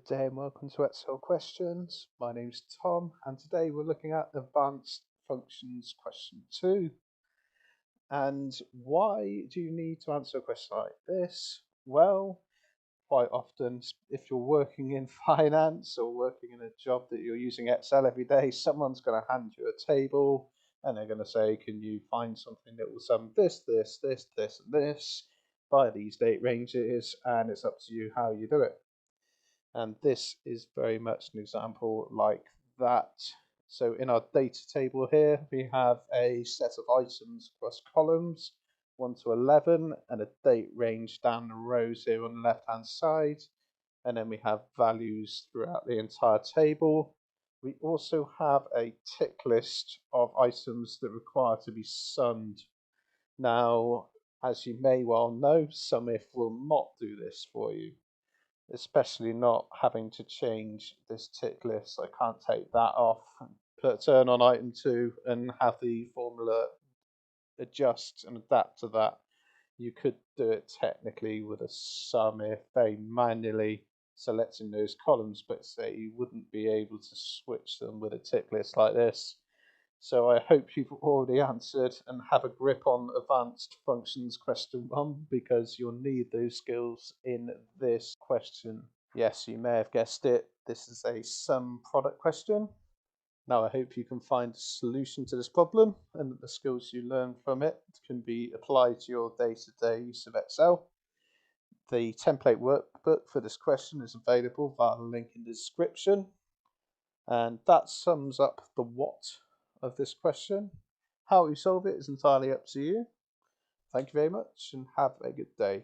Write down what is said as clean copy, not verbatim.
Good day and welcome to Excel Questions. My name's Tom and today we're looking at Advanced Functions question 2. And why do you need to answer a question like this? Well, quite often if you're working in finance or working in a job that you're using Excel every day, someone's going to hand you a table and they're going to say, can you find something that will sum this, this, and this by these date ranges, and it's up to you how you do it. And this is very much an example like that. So in our data table here, we have a set of items across columns 1 to 11 and a date range down the rows here on the left hand side. And then we have values throughout the entire table. We also have a tick list of items that require to be summed. Now, as you may well know, SUMIF will not do this for you, especially not having to change this tick list. I can't take that off, put a turn on item 2 and have the formula adjust and adapt to that. You could do it technically with a SUMIF very manually selecting those columns, but say you wouldn't be able to switch them with a tick list like this. So I hope you've already answered and have a grip on Advanced Functions question 1, because you'll need those skills in this question. Yes, you may have guessed it, this is a sum product question. Now I hope you can find a solution to this problem and that the skills you learn from it can be applied to your day-to-day use of Excel. The template workbook for this question is available via the link in the description. And that sums up the what of this question. How you solve it is entirely up to you. Thank you very much and have a good day.